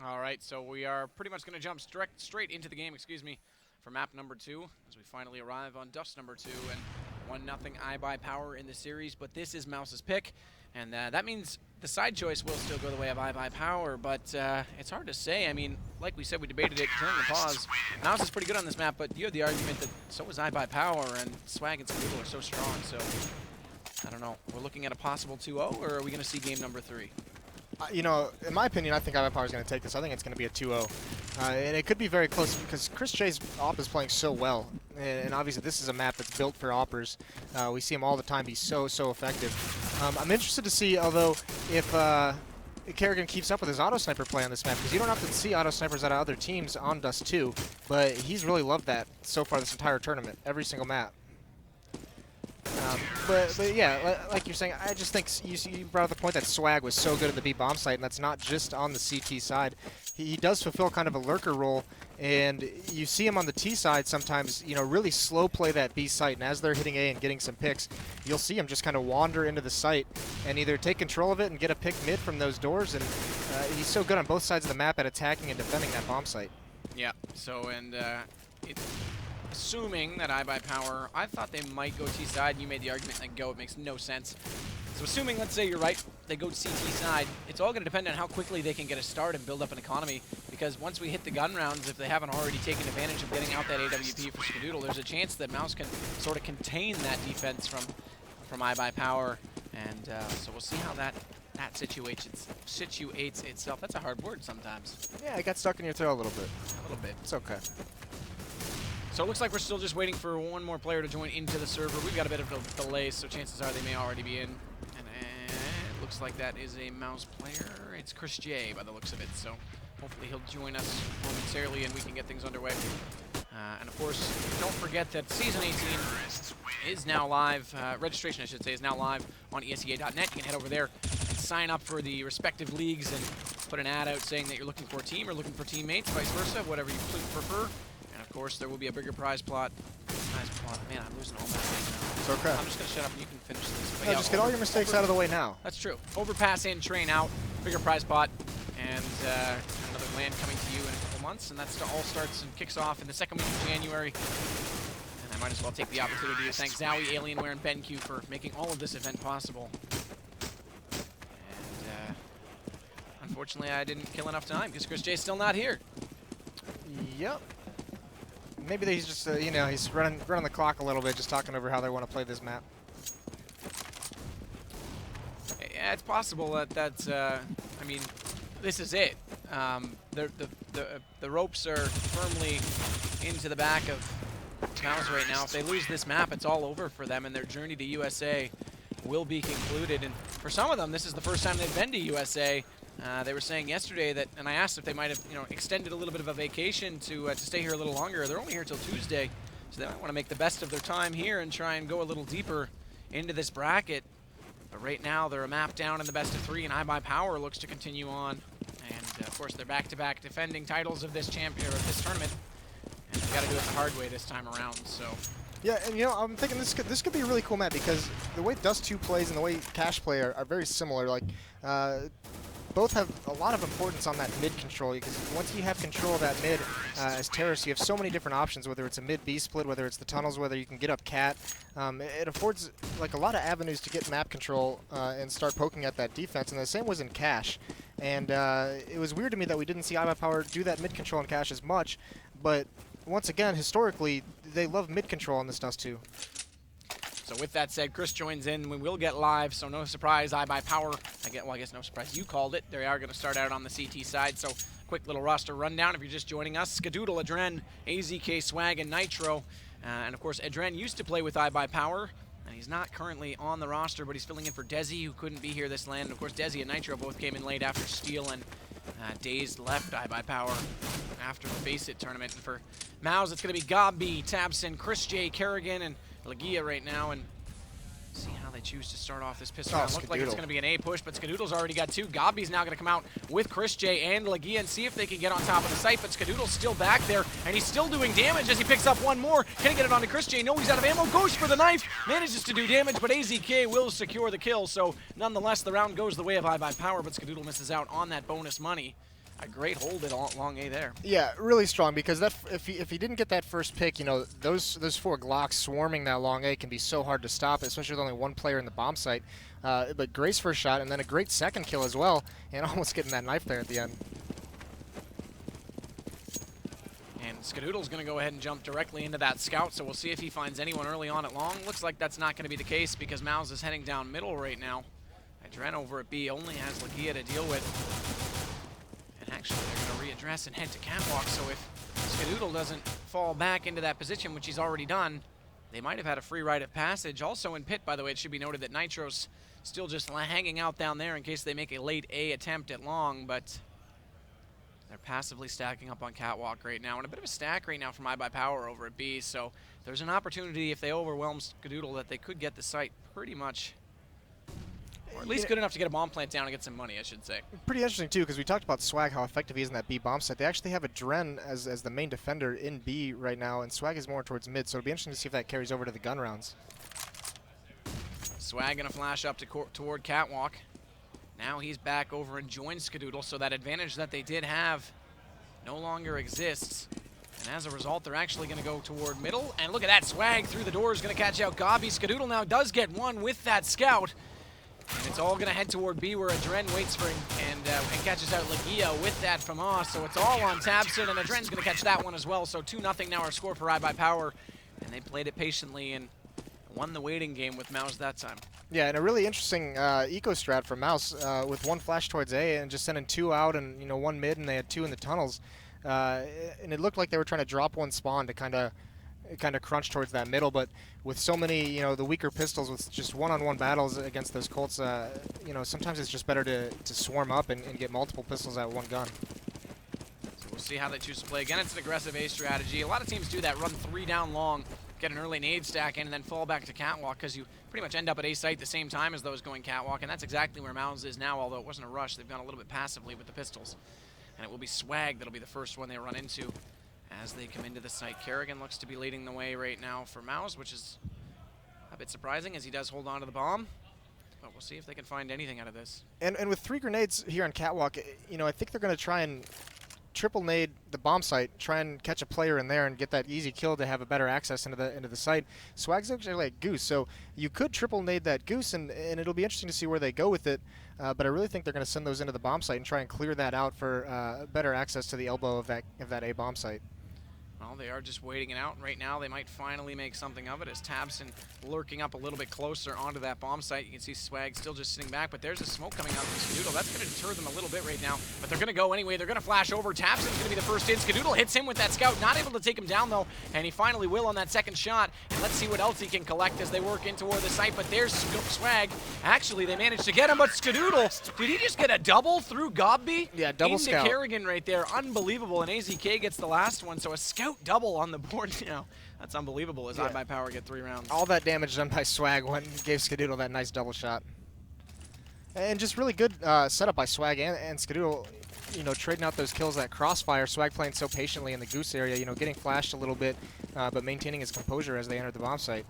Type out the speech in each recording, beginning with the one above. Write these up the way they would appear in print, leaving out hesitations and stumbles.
All right, so we are pretty much going to jump straight into the game, excuse me, for map number 2 as we finally arrive on dust number 2 and 1-0 iBUYPOWER in the series. But this is Mouse's pick, and that means the side choice will still go the way of iBUYPOWER, but it's hard to say. I mean, like we said, we debated it during the pause. Mouse is pretty good on this map, but you have the argument that so is iBUYPOWER, and Swag and Skadoodle are so strong, so I don't know. We're looking at a possible 2-0, or are we going to see game number 3? You know, in my opinion, I think iBUYPOWER is going to take this. I think it's going to be a 2-0. And it could be very close because Chris J's op is playing so well. And obviously, this is a map that's built for oppers. We see him all the time be so effective. I'm interested to see, although, if Kerrigan keeps up with his auto-sniper play on this map, because you don't often see auto-snipers out of other teams on Dust 2, but he's really loved that so far this entire tournament, every single map. But yeah, like you're saying, I just think you brought up the point that Swag was so good at the B bomb site, and that's not just on the CT side. He does fulfill kind of a lurker role, and you see him on the T side sometimes, you know, really slow play that B site, and as they're hitting A and getting some picks, you'll see him just kind of wander into the site and either take control of it and get a pick mid from those doors, and he's so good on both sides of the map at attacking and defending that bomb site. Yeah, so, and assuming that iBUYPOWER, I thought they might go T side, and you made the argument that go, it makes no sense. So assuming, let's say you're right, they go CT side, it's all going to depend on how quickly they can get a start and build up an economy, because once we hit the gun rounds, if they haven't already taken advantage of getting out that AWP for Skadoodle, there's a chance that Mouse can sort of contain that defense from iBUYPOWER, and so we'll see how that situates itself. That's a hard word sometimes. Yeah, it got stuck in your throat a little bit. A little bit. It's okay. So it looks like we're still just waiting for one more player to join into the server. We've got a bit of a delay, so chances are they may already be in. And it looks like that is a Mouse player. It's Chris J by the looks of it, so hopefully he'll join us momentarily and we can get things underway. And of course, don't forget that Season 18 is now live. Registration, I should say, is now live on ESEA.net. You can head over there and sign up for the respective leagues and put an ad out saying that you're looking for a team or looking for teammates, vice versa, whatever you prefer. And of course, there will be a bigger prize plot. Man, I'm losing all my things now. It's okay. I'm just going to shut up and you can finish this. But No, yeah, just get all your mistakes out of the way now. That's true. Overpass in, train out, bigger prize pot, and another LAN coming to you in a couple months. And that all starts and kicks off in the second week of January. And I might as well take the opportunity to thank Zowie, Alienware, and BenQ for making all of this event possible. And unfortunately, I didn't kill enough time because Chris J's still not here. Yep. Maybe he's just, you know, he's running the clock a little bit, just talking over how they want to play this map. Yeah, it's possible that that's, I mean, this is it. The ropes are firmly into the back of Mouse right now. If they lose this map, it's all over for them, and their journey to USA will be concluded. And for some of them, this is the first time they've been to USA. They were saying yesterday that, and I asked if they might have, you know, extended a little bit of a vacation to stay here a little longer. They're only here till Tuesday, so they might want to make the best of their time here and try and go a little deeper into this bracket. But right now, they're a map down in the best of 3, and iBUYPOWER looks to continue on. And of course, they're back-to-back defending titles of this this tournament, and they've got to do it the hard way this time around. So. Yeah, and you know, I'm thinking this could be a really cool map because the way Dust 2 plays and the way Cash play are very similar. Like, both have a lot of importance on that mid control, because once you have control of that mid as terrorists, you have so many different options, whether it's a mid-B split, whether it's the tunnels, whether you can get up cat. It affords like a lot of avenues to get map control and start poking at that defense, and the same was in Cash. And it was weird to me that we didn't see iBUYPOWER do that mid control in Cash as much, but once again, historically, they love mid control on this Dust 2. So with that said, Chris joins in. We will get live, so no surprise. iBUYPOWER. I guess no surprise. You called it. They are going to start out on the CT side. So quick little roster rundown if you're just joining us. Skadoodle, Adren, AZK, Swag, and Nitro. And of course, Adren used to play with iBUYPOWER, and he's not currently on the roster, but he's filling in for Desi, who couldn't be here this LAN. And of course, Desi and Nitro both came in late after Steel and Days left iBUYPOWER after the Face It tournament. And for Mouz, it's going to be Gobby, Tabson, Chris J, Kerrigan, and Lagia right now, and see how they choose to start off this pistol round. Looks like it's going to be an A push, but Skadoodle's already got 2. Gobby's now going to come out with Chris J and Lagia and see if they can get on top of the site, but Skadoodle's still back there, and he's still doing damage as he picks up one more. Can he get it onto Chris J? No, he's out of ammo, goes for the knife, manages to do damage, but AZK will secure the kill, so nonetheless, the round goes the way of iBUYPOWER, but Skadoodle misses out on that bonus money. A great hold at long A there. Yeah, really strong, because that if he didn't get that first pick, you know, those 4 Glocks swarming that long A can be so hard to stop, especially with only one player in the bomb site. But Gray's first shot, and then a great second kill as well, and almost getting that knife there at the end. And Skadoodle's going to go ahead and jump directly into that scout, so we'll see if he finds anyone early on at long. Looks like that's not going to be the case because Mouz is heading down middle right now. Dren over at B only has Lagia to deal with. And actually, they're going to readdress and head to catwalk, so if Skadoodle doesn't fall back into that position, which he's already done, they might have had a free rite of passage. Also in pit, by the way, it should be noted that Nitro's still just hanging out down there in case they make a late A attempt at long, but they're passively stacking up on catwalk right now. And a bit of a stack right now from iBUYPOWER over at B, so there's an opportunity if they overwhelm Skadoodle that they could get the site pretty much, or at least good enough to get a bomb plant down and get some money, I should say. Pretty interesting, too, because we talked about Swag, how effective he is in that B bomb site. They actually have a Dren as the main defender in B right now, and Swag is more towards mid, so it'll be interesting to see if that carries over to the gun rounds. Swag going to flash up toward catwalk. Now he's back over and joins Skadoodle, so that advantage that they did have no longer exists. And as a result, they're actually going to go toward middle. And look at that, Swag through the door is going to catch out Gabi. Skadoodle now does get one with that scout. And it's all going to head toward B, where Adren waits for him and catches out Lagia with that from Us. So it's all on Tabson, and Adren's going to catch that one as well. So 2-0 now our score for iBUYPOWER. And they played it patiently and won the waiting game with Mouz that time. Yeah, and a really interesting eco strat for Mouz with 1 flash towards A and just sending 2 out and 1 mid, and they had 2 in the tunnels. And it looked like they were trying to drop 1 spawn to kind of crunch towards that middle, but with so many, the weaker pistols with just one-on-one battles against those Colts, sometimes it's just better to swarm up and get multiple pistols at 1 gun. So we'll see how they choose to play. Again, it's an aggressive A strategy. A lot of teams do that, run 3 down long, get an early nade stack in, and then fall back to catwalk, because you pretty much end up at A site at the same time as those going catwalk, and that's exactly where Mouz is now, although it wasn't a rush. They've gone a little bit passively with the pistols. And it will be Swag that'll be the first one they run into as they come into the site. Kerrigan looks to be leading the way right now for Mouz, which is a bit surprising as he does hold on to the bomb. But we'll see if they can find anything out of this. And with 3 grenades here on catwalk, I think they're going to try and triple nade the bomb site, try and catch a player in there and get that easy kill to have a better access into the site. Swag's actually like Goose, so you could triple nade that Goose, and it'll be interesting to see where they go with it. But I really think they're going to send those into the bomb site and try and clear that out for better access to the elbow of that A bomb site. Well, they are just waiting it out. Right now, they might finally make something of it as Tabson lurking up a little bit closer onto that bomb site. You can see Swag still just sitting back, but there's a smoke coming out from Skadoodle. That's going to deter them a little bit right now, but they're going to go anyway. They're going to flash over. Tabson's going to be the first in. Skadoodle hits him with that scout. Not able to take him down, though, and he finally will on that second shot. And let's see what else he can collect as they work in toward the site, but there's Swag. Actually, they managed to get him, but Skadoodle, did he just get a double through Gobby? Yeah, double into scout. Kerrigan right there. Unbelievable, and AZK gets the last one, so a scout double on the board now. That's unbelievable as iBUYPOWER get 3 rounds. All that damage done by Swag gave Skadoodle that nice double shot. And just really good setup by Swag and Skadoodle, trading out those kills, that crossfire. Swag playing so patiently in the Goose area, getting flashed a little bit, but maintaining his composure as they enter the bomb site.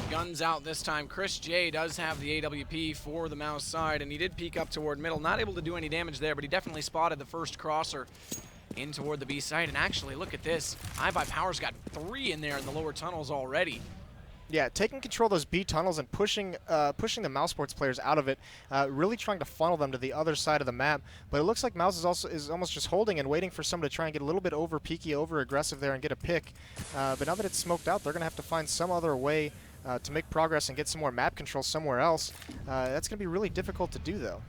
Guns out this time. Chris J does have the AWP for the Mouz side, and he did peek up toward middle. Not able to do any damage there, but he definitely spotted the first crosser in toward the B side. And actually, look at this. iBUYPOWER's got 3 in there in the lower tunnels already. Yeah, taking control of those B tunnels and pushing the Mousesports players out of it, really trying to funnel them to the other side of the map. But it looks like Mouz is almost just holding and waiting for someone to try and get a little bit over peaky, over aggressive there and get a pick. But now that it's smoked out, they're going to have to find some other way to make progress and get some more map control somewhere else. That's going to be really difficult to do, though.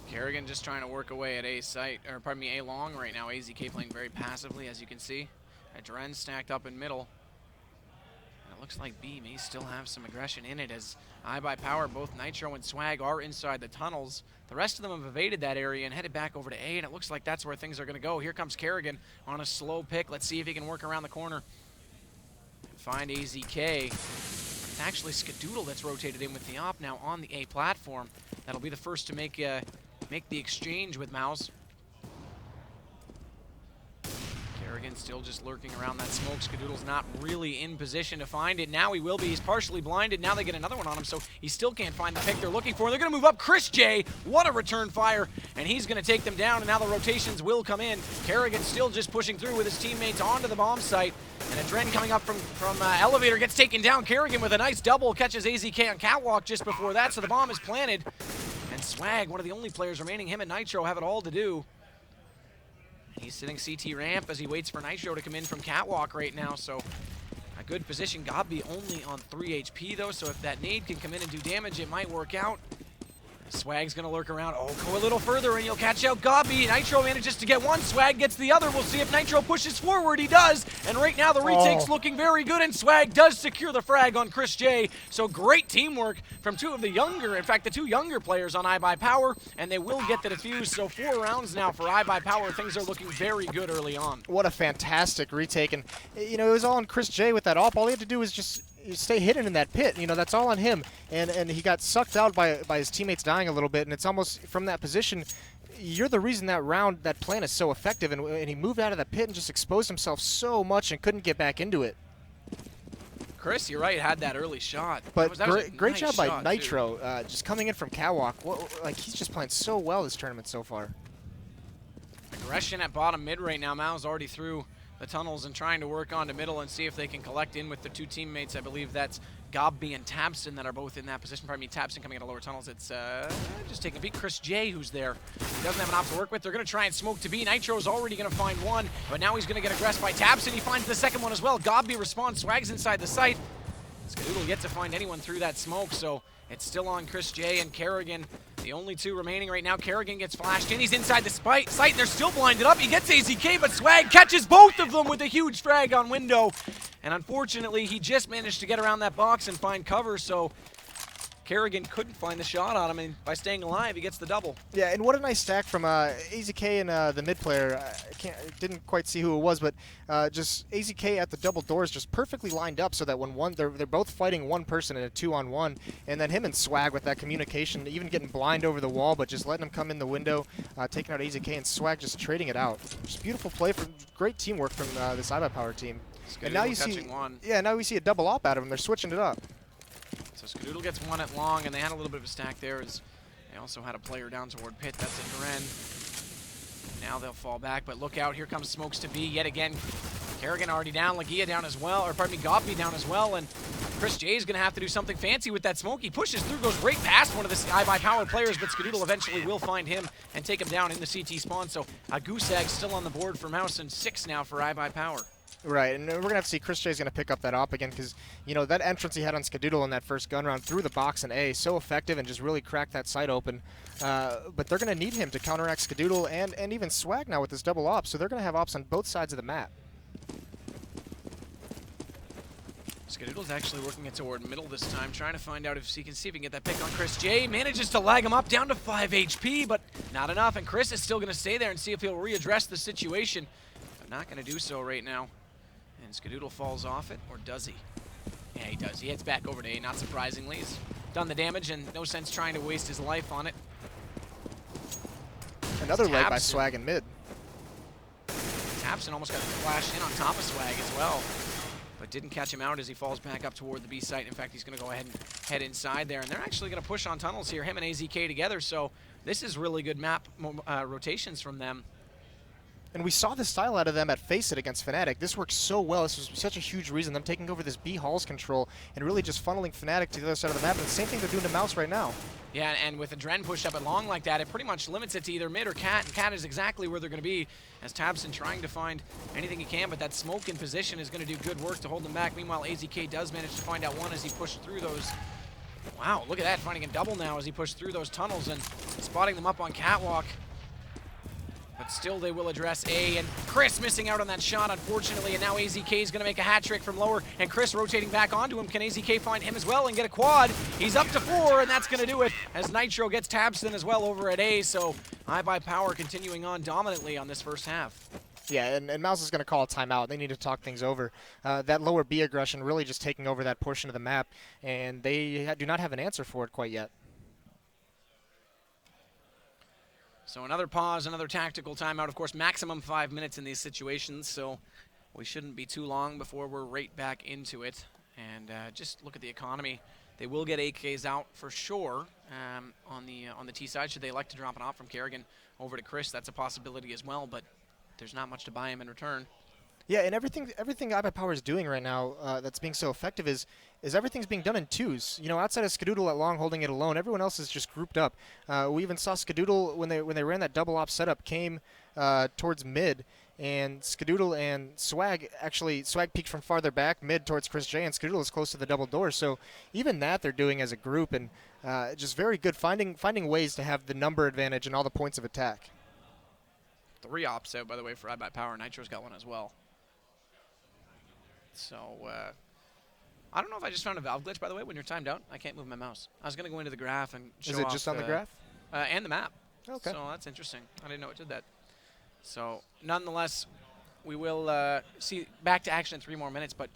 Kerrigan just trying to work away at A site, or pardon me, A long right now. AZK playing very passively, as you can see. Adren stacked up in middle. And it looks like B may still have some aggression in it as iBUYPOWER, both Nitro and Swag are inside the tunnels. The rest of them have evaded that area and headed back over to A, and it looks like that's where things are going to go. Here comes Kerrigan on a slow pick. Let's see if he can work around the corner and find AZK. It's actually Skadoodle that's rotated in with the op now on the A platform. That'll be the first to make the exchange with Mouz. Kerrigan still just lurking around that smoke. Skadoodle's not really in position to find it. Now he will be. He's partially blinded. Now they get another one on him, so he still can't find the pick they're looking for. They're going to move up. Chris J, what a return fire, and he's going to take them down, and now the rotations will come in. Kerrigan still just pushing through with his teammates onto the bomb site, and a Dren coming up from Elevator gets taken down. Kerrigan with a nice double catches AZK on Catwalk just before that, so the bomb is planted. And Swag, one of the only players remaining, him and Nitro have it all to do. He's sitting CT ramp as he waits for Nitro to come in from Catwalk right now, so a good position. Gobby only on 3 HP though, so if that nade can come in and do damage, it might work out. Swag's gonna lurk around. Oh, go a little further and you'll catch out Gobby. Nitro manages to get one, Swag gets the other. We'll see if Nitro pushes forward. He does, and right now the retake's looking very good, and Swag does secure the frag on Chris J. So great teamwork from two of the younger, in fact, the two younger players on iBUYPOWER, and they will get the defuse. So 4 rounds now for iBUYPOWER. Things are looking very good early on. What a fantastic retake, and you know, it was all on Chris J with that op. All he had to do was just stay hidden in that pit. You know, that's all on him, and he got sucked out by his teammates dying a little bit, and it's almost from that position, you're the reason that round, that plan is so effective, and he moved out of that pit and just exposed himself so much and couldn't get back into it. Chris, you're right, had that early shot. But that was great nice job by shot, Nitro, just coming in from Catwalk. Like, he's just playing so well this tournament so far. Aggression at bottom mid right now. Mouz already through the tunnels and trying to work on to middle and see if they can collect in with the two teammates. I believe that's Gobby and Tabson that are both in that position. Pardon me, Tabson coming out of lower tunnels. It's just taking a peek. Chris J, who's there. He doesn't have an op to work with. They're going to try and smoke to B. Nitro's already going to find one, but now he's going to get aggressed by Tabson. He finds the second one as well. Gobby responds. Swag's inside the site. Skadoodle yet to find anyone through that smoke, so it's still on Chris J and Kerrigan. The only two remaining right now. Kerrigan gets flashed in. He's inside the site. They're still blinded up. He gets AZK, but Swag catches both of them with a huge frag on window. And unfortunately, he just managed to get around that box and find cover, so Kerrigan couldn't find the shot on him, and by staying alive, he gets the double. Yeah, and what a nice stack from AZK and the mid player. Didn't quite see who it was, but just AZK at the double doors just perfectly lined up so that when they're both fighting one person in a 2-on-1, and then him and Swag with that communication, even getting blind over the wall, but just letting him come in the window, taking out AZK, and Swag just trading it out. Just beautiful play, great teamwork from this iBUYPOWER team. And now you see, now we see a double op out of them. They're switching it up. So Skadoodle gets one at long, and they had a little bit of a stack there. As they also had a player down toward pit. That's a Dren. Now they'll fall back, but look out. Here comes Smokes to B yet again. Kerrigan already down, Lagia down as well, or pardon me, Gobby down as well, and Chris J is going to have to do something fancy with that smoke. He pushes through, goes right past one of the iBUYPOWER players, but Skadoodle eventually will find him and take him down in the CT spawn. So a goose egg still on the board for Mouz, and 6 now for iBUYPOWER. Right, and we're going to have to see Chris J's going to pick up that op again because, you know, that entrance he had on Skadoodle in that first gun round through the box in A, so effective and just really cracked that site open. But they're going to need him to counteract Skadoodle and even Swag now with this double op, so they're going to have ops on both sides of the map. Skadoodle's actually working it toward middle this time, trying to find out if he can get that pick on Chris J. Manages to lag him up down to 5 HP, but not enough, and Chris is still going to stay there and see if he'll readdress the situation. But not going to do so right now. And Skadoodle falls off it, or does he? Yeah, he does. He heads back over to A, not surprisingly. He's done the damage, and no sense trying to waste his life on it. Another leg by Swag in mid. Tabson almost got flashed in on top of Swag as well, but didn't catch him out as he falls back up toward the B site. In fact, he's going to go ahead and head inside there, and they're actually going to push on tunnels here, him and AZK together, so this is really good map rotations from them. And we saw this style out of them at Face It against Fnatic. This works so well. This was such a huge reason, them taking over this B Halls control and really just funneling Fnatic to the other side of the map. And the same thing they're doing to Mouz right now. Yeah, and with a Dren push up at long like that, it pretty much limits it to either mid or Cat, and Cat is exactly where they're going to be, as Tabson trying to find anything he can, but that smoke in position is going to do good work to hold them back. Meanwhile, AZK does manage to find out one as he pushed through those. Wow, look at that, finding a double now as he pushed through those tunnels and spotting them up on Catwalk. But still they will address A, and Chris missing out on that shot, unfortunately, and now AZK is going to make a hat trick from lower, and Chris rotating back onto him. Can AZK find him as well and get a quad? He's up to 4, and that's going to do it, as Nitro gets Tabson as well over at A, so iBUYPOWER continuing on dominantly on this first half. Yeah, and Mouz is going to call a timeout. They need to talk things over. That lower B aggression really just taking over that portion of the map, and they do not have an answer for it quite yet. So another pause, another tactical timeout. Of course, maximum 5 minutes in these situations, so we shouldn't be too long before we're right back into it. And just look at the economy. They will get AKs out for sure on the T side. Should they elect to drop it off from Kerrigan over to Chris, that's a possibility as well, but there's not much to buy him in return. Yeah, and everything iBUYPOWER is doing right now that's being so effective is everything's being done in twos. You know, outside of Skadoodle at long holding it alone, everyone else is just grouped up. We even saw Skadoodle when they ran that double op setup came towards mid, and Skadoodle and Swag peeked from farther back mid towards Chris J, and Skadoodle is close to the double door. So even that they're doing as a group, and just very good finding ways to have the number advantage and all the points of attack. 3 ops out, by the way, for iBUYPOWER. Nitro's got one as well. So, I don't know if I just found a valve glitch, by the way, when you're timed out. I can't move my mouse. I was going to go into the graph and show Is it just on the graph? And the map. Okay. So that's interesting. I didn't know it did that. So, nonetheless, we will see back to action in 3 more minutes, but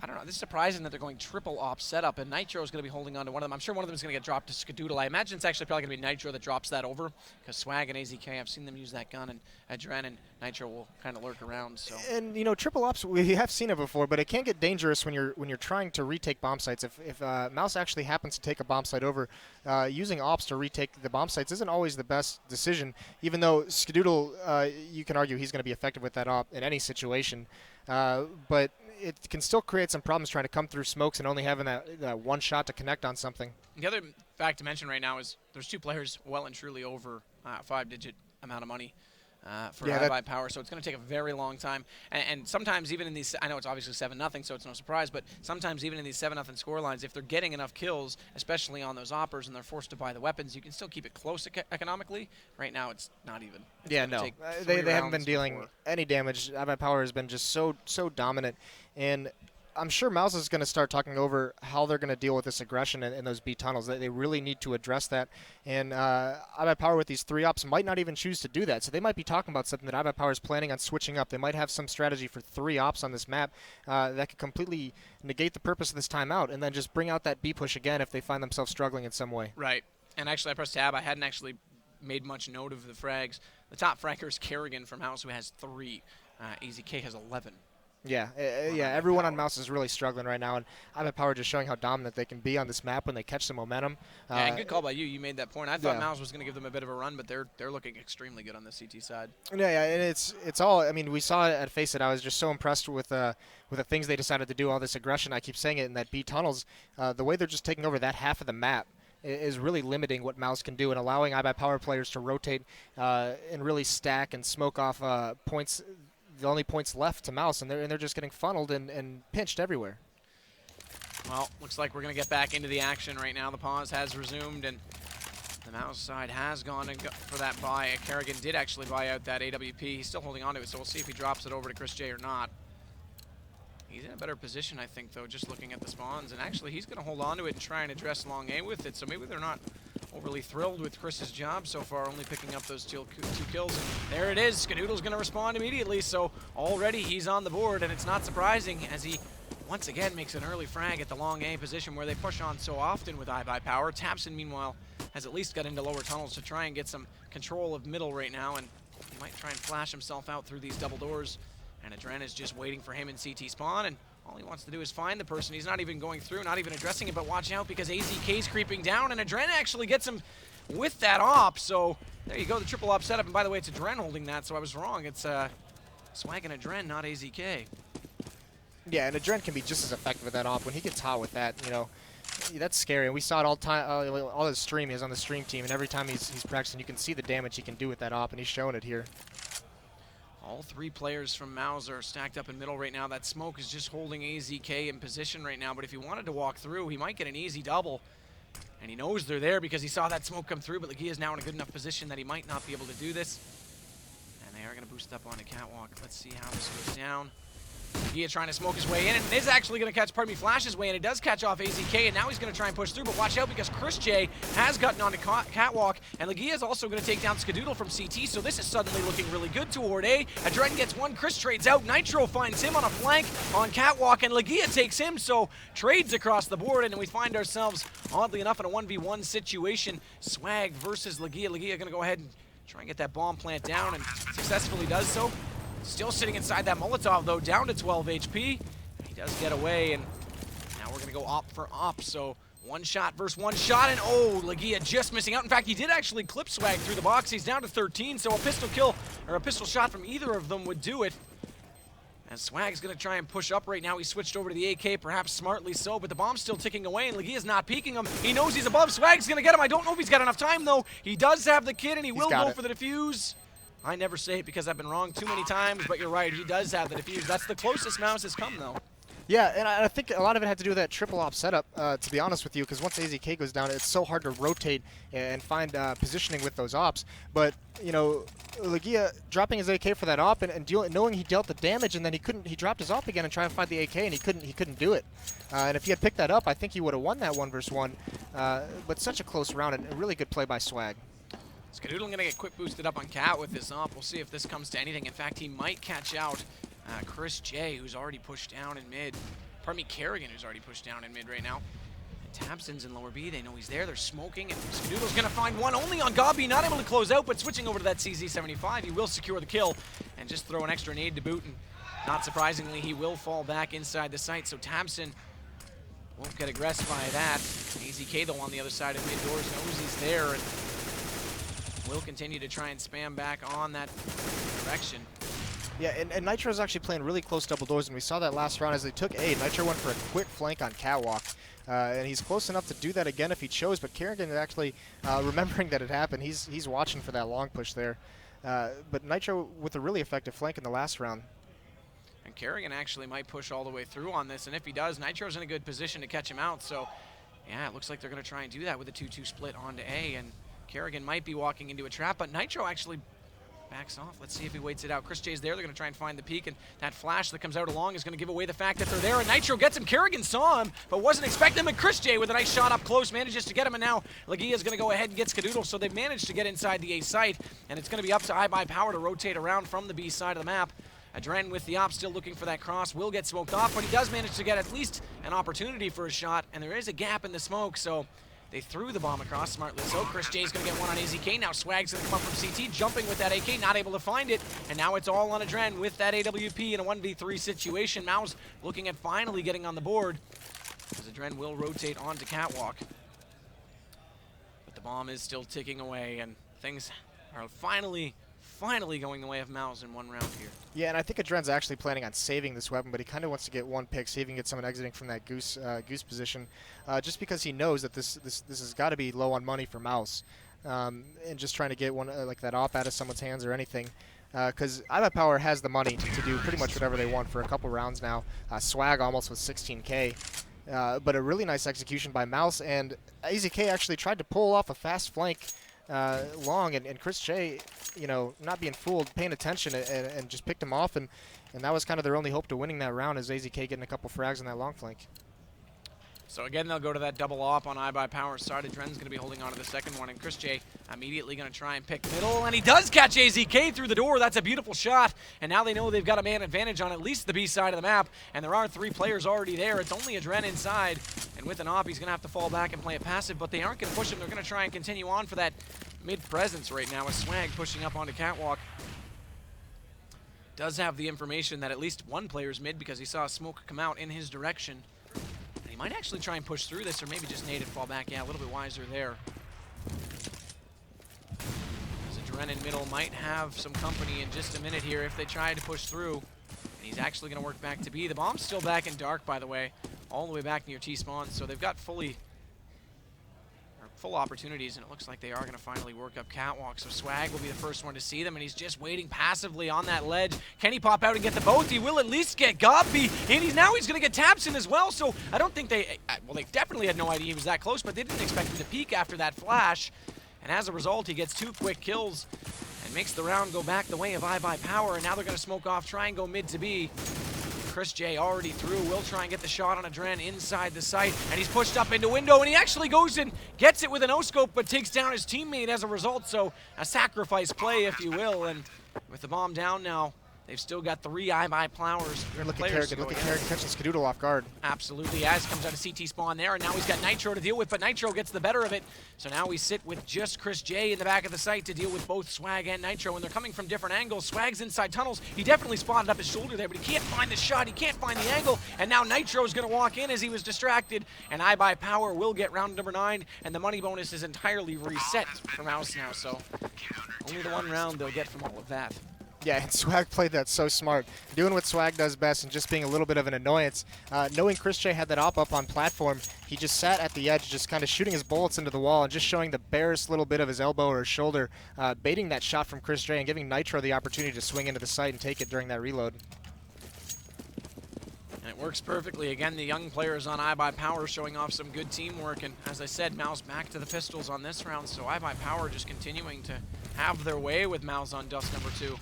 I don't know. This is surprising that they're going triple op setup, and Nitro is going to be holding on to one of them. I'm sure one of them is going to get dropped to Skadoodle. I imagine it's actually probably going to be Nitro that drops that over, because Swag and AZK, I've seen them use that gun, and Adren and Nitro will kind of lurk around. So. And you know, triple ops, we have seen it before, but it can get dangerous when you're trying to retake bomb sites. If Mouz actually happens to take a bomb site over, using ops to retake the bomb sites isn't always the best decision. Even though Skadoodle, you can argue he's going to be effective with that op in any situation, but it can still create some problems trying to come through smokes and only having that one shot to connect on something. The other fact to mention right now is there's 2 players well and truly over 5-digit amount of money for iBUYPOWER, so it's going to take a very long time. And sometimes even in these, I know it's obviously 7-0, so it's no surprise, but sometimes even in these 7-0 score lines, if they're getting enough kills, especially on those oppers, and they're forced to buy the weapons, you can still keep it close economically. Right now, it's not even. It's yeah, no. They haven't been dealing any damage. iBUYPOWER has been just so dominant. And I'm sure Mouz is going to start talking over how they're going to deal with this aggression in those B tunnels. They really need to address that. And iBUYPOWER with these 3 ops might not even choose to do that. So they might be talking about something that iBUYPOWER is planning on switching up. They might have some strategy for 3 ops on this map that could completely negate the purpose of this timeout and then just bring out that B push again if they find themselves struggling in some way. Right. And actually, I pressed tab. I hadn't actually made much note of the frags. The top fragger is Kerrigan from Mouz, who has 3. AZK has 11. Yeah, everyone on Mouz is really struggling right now, and iBUYPOWER just showing how dominant they can be on this map when they catch some momentum. Yeah, and good call by you. You made that point. I thought Mouz was going to give them a bit of a run, but they're looking extremely good on the CT side. Yeah, and it's all. I mean, we saw it at Face It. I was just so impressed with the things they decided to do. All this aggression. I keep saying it in that B tunnels. The way they're just taking over that half of the map is really limiting what Mouz can do and allowing iBUYPOWER players to rotate and really stack and smoke off points. The only points left to Mouz, and they're just getting funneled and pinched everywhere. Well, looks like we're going to get back into the action right now. The pause has resumed, and the Mouz side has gone and for that buy. Kerrigan did actually buy out that AWP. He's still holding on to it, so we'll see if he drops it over to Chris J or not. He's in a better position, I think, though, just looking at the spawns. And actually, he's going to hold on to it and try and address long A with it, so maybe they're not overly thrilled with Chris's job so far, only picking up those 2 kills. And there it is. Skadoodle's going to respond immediately, so already he's on the board, and it's not surprising as he once again makes an early frag at the long A position where they push on so often with iBUYPOWER. Tapson, meanwhile, has at least got into lower tunnels to try and get some control of middle right now, and he might try and flash himself out through these double doors. And Adren is just waiting for him in CT spawn, and all he wants to do is find the person. He's not even going through, not even addressing it, but watch out because AZK's creeping down, and Adren actually gets him with that op. So there you go, the triple op setup. And by the way, it's Adren holding that, so I was wrong. It's Swag and Adren, not AZK. Yeah, and Adren can be just as effective with that op. When he gets hot with that, you know, that's scary. And we saw it all time. All his stream, he's on the stream team, and every time he's practicing, you can see the damage he can do with that op, and he's showing it here. All 3 players from Mouz are stacked up in middle right now. That smoke is just holding AZK in position right now, but if he wanted to walk through, he might get an easy double. And he knows they're there because he saw that smoke come through, but Legia is now in a good enough position that he might not be able to do this. And they are going to boost up on a catwalk. Let's see how this goes down. Legia trying to smoke his way in, and it is actually going to catch, Flash his way in. It does catch off AZK, and now he's going to try and push through, but watch out because Chris J has gotten onto catwalk, and Legia is also going to take down Skadoodle from CT, so this is suddenly looking really good toward A. Adren gets 1, Chris trades out, Nitro finds him on a flank on catwalk, and Legia takes him, so trades across the board, and we find ourselves, oddly enough, in a 1v1 situation. Swag versus Legia. Legia going to go ahead and try and get that bomb plant down, and successfully does so. Still sitting inside that Molotov, though, down to 12 HP. He does get away, and now we're going to go op for op. So one shot versus one shot, and oh, Legia just missing out. In fact, he did actually clip Swag through the box. He's down to 13, so a pistol kill or a pistol shot from either of them would do it. And Swag's going to try and push up right now. He switched over to the AK, perhaps smartly so, but the bomb's still ticking away, and Legia's not peeking him. He knows he's above. Swag's going to get him. I don't know if he's got enough time, though. He does have the kit, and he will go for the defuse. I never say it because I've been wrong too many times, but you're right. He does have the defuse. That's the closest Mouz has come, though. Yeah, and I think a lot of it had to do with that triple op setup, to be honest with you, because once AZK goes down, it's so hard to rotate and find positioning with those ops. But, you know, Legia dropping his AK for that op and knowing he dealt the damage, and then he dropped his op again and tried to find the AK, and he couldn't do it. And if he had picked that up, I think he would have won that 1 versus 1. But such a close round, and a really good play by Swag. Skadoodle going to get quick boosted up on Cat with this op. We'll see if this comes to anything. In fact, he might catch out Chris J, who's already pushed down in mid. Pardon me, Kerrigan, who's already pushed down in mid right now. And Tabson's in lower B. They know he's there. They're smoking. And Skadoodle's going to find one only on Gabi. Not able to close out, but switching over to that CZ75. He will secure the kill and just throw an extra nade to boot. And not surprisingly, he will fall back inside the site. So Tabson won't get aggressed by that. AZK, though, on the other side of mid doors, knows he's there. And will continue to try and spam back on that direction. Yeah, and Nitro's actually playing really close double doors, and we saw that last round as they took A. Nitro went for a quick flank on Catwalk, and he's close enough to do that again if he chose, but Kerrigan is actually remembering that it happened. He's watching for that long push there. But Nitro with a really effective flank in the last round. And Kerrigan actually might push all the way through on this, and if he does, Nitro's in a good position to catch him out. So, yeah, it looks like they're going to try and do that with a 2-2 split onto A, and Kerrigan might be walking into a trap, but Nitro actually backs off. Let's see if he waits it out. Chris J's there. They're going to try and find the peak, and that flash that comes out along is going to give away the fact that they're there, and Nitro gets him. Kerrigan saw him, but wasn't expecting him, and Chris J with a nice shot up close manages to get him, and now Legia's going to go ahead and get Skadoodle, so they've managed to get inside the A site, and it's going to be up to iBUYPOWER to rotate around from the B side of the map. Adren with the op still looking for that cross, will get smoked off, but he does manage to get at least an opportunity for a shot, and there is a gap in the smoke, so they threw the bomb across smartly. So Chris J's going to get one on AZK. Now Swag's going to come up from CT, jumping with that AK, not able to find it. And now it's all on Adren with that AWP in a 1v3 situation. Mouz looking at finally getting on the board, as Adren will rotate onto Catwalk. But the bomb is still ticking away, and things are finally going the way of Mouz in one round here. Yeah, and I think Adren's actually planning on saving this weapon, but he kind of wants to get one pick, see if he can get someone exiting from that goose position, just because he knows that this has got to be low on money for Mouz, and just trying to get one like that op out of someone's hands or anything. Because iBUYPOWER has the money to do pretty much whatever they want for a couple rounds now. Swag almost with 16K. But a really nice execution by Mouz, and AZK actually tried to pull off a fast flank long, and Chris J, you know, not being fooled, paying attention, and just picked him off, and that was kind of their only hope to winning that round, as AZK getting a couple frags on that long flank. So again, they'll go to that double op on iBUYPOWER side. Adren's going to be holding on to the second one, and Chris J immediately going to try and pick middle, and he does catch AZK through the door. That's a beautiful shot, and now they know they've got a man advantage on at least the B side of the map, and there are 3 players already there. It's only Adren inside, and with an op, he's going to have to fall back and play it passive, but they aren't going to push him. They're going to try and continue on for that mid-presence right now, with Swag pushing up onto Catwalk. Does have the information that at least one player's mid, because he saw a smoke come out in his direction. Might actually try and push through this, or maybe just nade and fall back. Yeah, a little bit wiser there. As Adren in middle might have some company in just a minute here if they try to push through. And he's actually going to work back to B. The bomb's still back in dark, by the way, all the way back near T-spawn, so they've got full opportunities, and it looks like they are going to finally work up Catwalk. So Swag will be the first one to see them, and he's just waiting passively on that ledge. Can he pop out and get the both? He will at least get Gabi, and he's going to get Tabson as well. So I don't think they definitely had no idea he was that close, but they didn't expect him to peek after that flash. And as a result, he gets 2 quick kills and makes the round go back the way of iBUYPOWER. And now they're going to smoke off, try and go mid to B. Chris J already through, will try and get the shot on Adren inside the site, and he's pushed up into window, and he actually goes and gets it with an no-scope, but takes down his teammate as a result, so a sacrifice play, if you will, and with the bomb down now, they've still got 3 iBUYPOWER Look at players. Kerrigan. Look at Kerrigan catching Skadoodle off guard. Absolutely, as comes out of CT spawn there, and now he's got Nitro to deal with, but Nitro gets the better of it. So now we sit with just Chris J in the back of the site to deal with both Swag and Nitro, and they're coming from different angles. Swag's inside tunnels. He definitely spotted up his shoulder there, but he can't find the shot. He can't find the angle, and now Nitro's going to walk in as he was distracted, and iBUYPOWER will get round number 9, and the money bonus is entirely reset for Mouz now, so only the 1 round they'll get from all of that. Yeah, and Swag played that so smart. Doing what Swag does best and just being a little bit of an annoyance. Knowing Chris J had that op up on platform, he just sat at the edge, just kind of shooting his bullets into the wall and just showing the barest little bit of his elbow or his shoulder, baiting that shot from Chris J and giving Nitro the opportunity to swing into the site and take it during that reload. And it works perfectly. Again, the young players on iBUYPOWER showing off some good teamwork. And as I said, Mouz back to the pistols on this round. So iBUYPOWER just continuing to have their way with Mouz on dust number 2.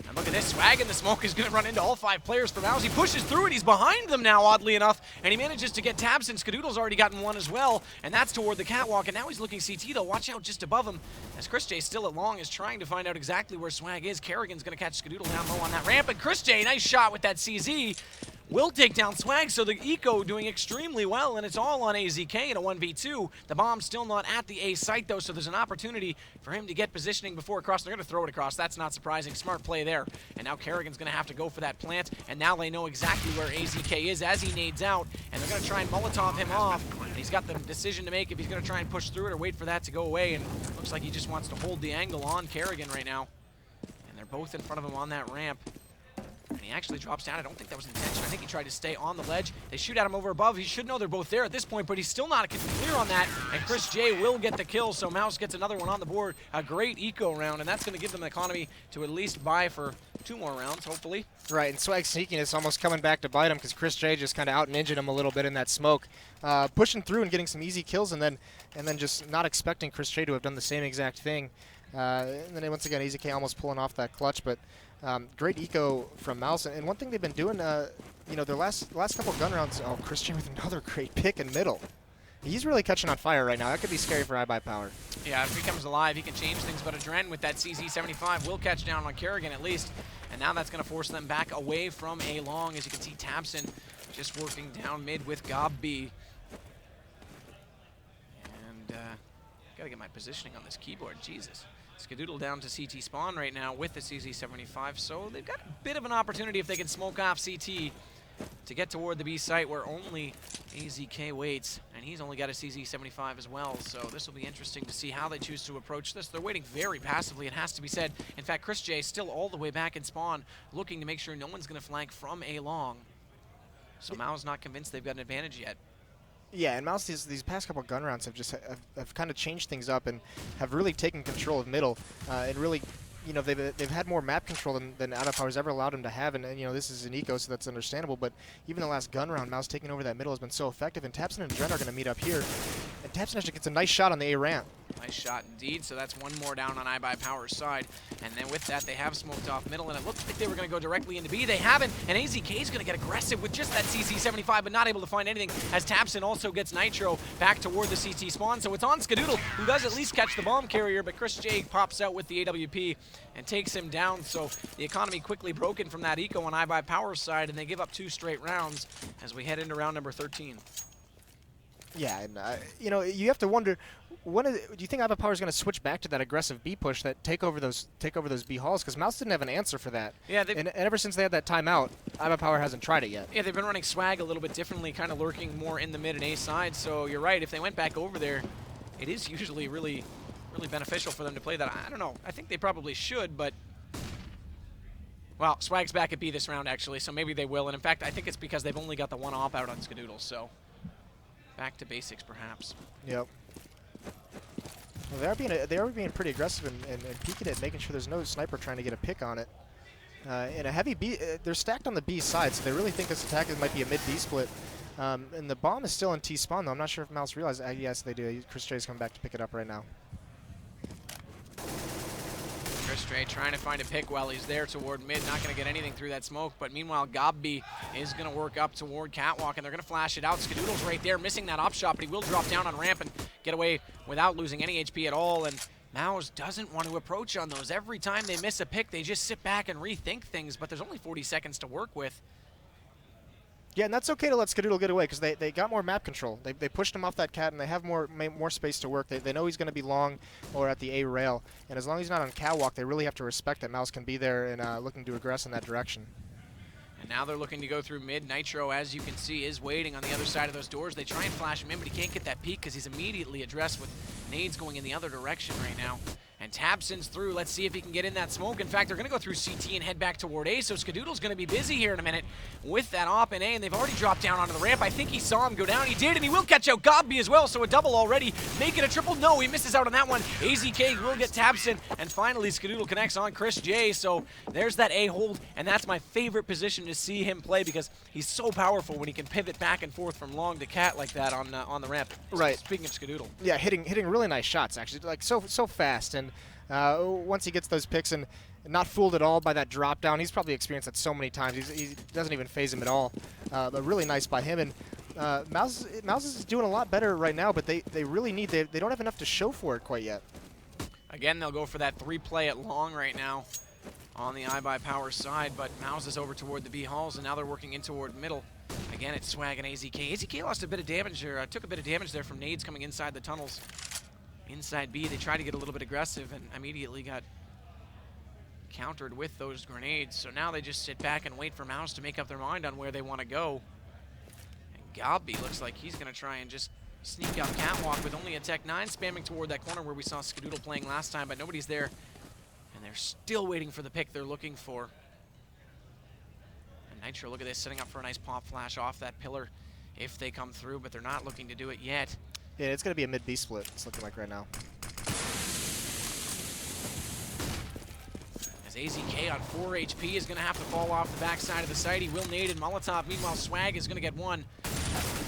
And look at this, Swag in the smoke is going to run into all 5 players for Mouz. He pushes through it, he's behind them now, oddly enough, and he manages to get tabs, and Skadoodle's already gotten 1 as well, and that's toward the catwalk, and now he's looking CT though. Watch out just above him, as Chris J still at long is trying to find out exactly where Swag is. Kerrigan's going to catch Skadoodle down low on that ramp, and Chris J, nice shot with that CZ. Will take down Swag, so the eco doing extremely well, and it's all on AZK in a 1v2. The bomb's still not at the A site, though, so there's an opportunity for him to get positioning before across. They're going to throw it across. That's not surprising. Smart play there. And now Kerrigan's going to have to go for that plant, and now they know exactly where AZK is as he nades out, and they're going to try and Molotov him off. And he's got the decision to make if he's going to try and push through it or wait for that to go away, and looks like he just wants to hold the angle on Kerrigan right now. And they're both in front of him on that ramp. And he actually drops down. I don't think that was intentional. I think he tried to stay on the ledge. They shoot at him over above. He should know they're both there at this point, but he's still not clear on that. And Chris J will get the kill, so Mouz gets another one on the board. A great eco round, and that's going to give them the economy to at least buy for 2 more rounds, hopefully. Right, and Swag's sneakiness almost coming back to bite him because Chris J just kind of out-ninja'd him a little bit in that smoke. Pushing through and getting some easy kills, and then just not expecting Chris J to have done the same exact thing. And then once again, AZK almost pulling off that clutch, but great eco from Mouz. And one thing they've been doing, you know, their last couple gun rounds. Oh, Chris J with another great pick in middle. He's really catching on fire right now. That could be scary for iBUYPOWER. Yeah, if he comes alive, he can change things, but Adren with that CZ75 will catch down on Kerrigan at least. And now that's going to force them back away from A long. As you can see, Tabson just working down mid with Gob B. And got to get my positioning on this keyboard. Jesus. Skadoodle down to CT spawn right now with the CZ75, so they've got a bit of an opportunity if they can smoke off CT to get toward the B site where only AZK waits, and he's only got a CZ75 as well, so this will be interesting to see how they choose to approach this. They're waiting very passively, it has to be said. In fact, Chris J still all the way back in spawn, looking to make sure no one's going to flank from A long. So Mouz not convinced they've got an advantage yet. Yeah, and Mouz these past couple gun rounds have just have kind of changed things up and have really taken control of middle and really, you know, they've had more map control than iBUYPOWER's ever allowed them to have, and you know, this is an eco, so that's understandable. But even the last gun round, Mouz taking over that middle has been so effective, and Tabson and Dren are going to meet up here, and Tabson actually gets a nice shot on the A ramp. Nice shot indeed, so that's 1 more down on iBUYPOWER's side. And then with that, they have smoked off middle, and it looked like they were going to go directly into B. They haven't, and AZK is going to get aggressive with just that CC75, but not able to find anything, as Tabson also gets Nitro back toward the CT spawn. So it's on Skadoodle, who does at least catch the bomb carrier, but Chris J pops out with the AWP and takes him down. So the economy quickly broken from that eco on iBUYPOWER's side, and they give up 2 straight rounds as we head into round number 13. Yeah, and you know, you have to wonder, do you think iBUYPOWER is going to switch back to that aggressive B push, that take over those B halls? Because Mouz didn't have an answer for that. Yeah, and ever since they had that timeout, iBUYPOWER hasn't tried it yet. Yeah, they've been running Swag a little bit differently, kind of lurking more in the mid and A side. So you're right, if they went back over there, it is usually really beneficial for them to play that. I don't know. I think they probably should, but well, Swag's back at B this round actually, so maybe they will. And in fact, I think it's because they've only got the 1 op out on Skadoodle. So back to basics, perhaps. Yep. Well, they are being pretty aggressive and peeking it, making sure there's no sniper trying to get a pick on it. In a heavy B, they're stacked on the B side, so they really think this attack might be a mid-B split. And the bomb is still in T-spawn, though. I'm not sure if Mouz realized. Yes, they do. Chris J's coming back to pick it up right now. Chris J trying to find a pick while he's there toward mid, not going to get anything through that smoke, but meanwhile Gobby is going to work up toward Catwalk, and they're going to flash it out. Skadoodle's right there, missing that op shot, but he will drop down on ramp and get away without losing any HP at all, and Mouz doesn't want to approach on those. Every time they miss a pick, they just sit back and rethink things, but there's only 40 seconds to work with. Yeah, and that's okay to let Skadoodle get away because they got more map control. They pushed him off that cat, and they have more space to work. They know he's going to be long or at the A rail, and as long as he's not on catwalk, they really have to respect that Mouz can be there and looking to aggress in that direction. And now they're looking to go through mid. Nitro, as you can see, is waiting on the other side of those doors. They try and flash him in, but he can't get that peek because he's immediately addressed with nades going in the other direction right now. And Tabson's through. Let's see if he can get in that smoke. In fact, they're going to go through CT and head back toward A, so Skadoodle's going to be busy here in a minute with that op in A, and they've already dropped down onto the ramp. I think he saw him go down. He did, and he will catch out Gobby as well, so a double already. Make it a triple. No, he misses out on that one. AZK will get Tabson, and finally Skadoodle connects on Chris J, so there's that A hold, and that's my favorite position to see him play because he's so powerful when he can pivot back and forth from long to cat like that on the ramp. Right. Speaking of Skadoodle. Yeah, hitting really nice shots, actually, like so fast, and once he gets those picks and not fooled at all by that drop down, he's probably experienced that so many times. He doesn't even phase him at all. But really nice by him. And Mouz is doing a lot better right now, but they really need, they don't have enough to show for it quite yet. Again, they'll go for that 3-play at long right now on the iBUYPOWER side, but Mouz is over toward the B halls, and now they're working in toward middle. Again, it's Swag and AZK. AZK lost a bit of damage there, took a bit of damage there from nades coming inside the tunnels. Inside B, they tried to get a little bit aggressive and immediately got countered with those grenades. So now they just sit back and wait for Mouz to make up their mind on where they want to go. And Gobby looks like he's going to try and just sneak up catwalk with only a Tech 9 spamming toward that corner where we saw Skadoodle playing last time, but nobody's there. And they're still waiting for the pick they're looking for. And Nitro, look at this, setting up for a nice pop flash off that pillar if they come through, but they're not looking to do it yet. Yeah, it's going to be a mid-B split, it's looking like right now. As AZK on 4 HP is going to have to fall off the backside of the site. He will nade and Molotov. Meanwhile, Swag is going to get one.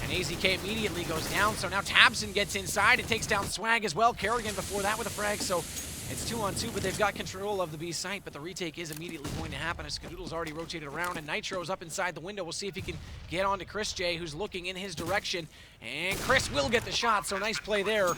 And AZK immediately goes down, so now Tabson gets inside and takes down Swag as well. Kerrigan before that with a frag, so it's 2-on-2, but they've got control of the B site, but the retake is immediately going to happen as Skadoodle's already rotated around, and Nitro's up inside the window. We'll see if he can get onto Chris J, who's looking in his direction, and Chris will get the shot, so nice play there.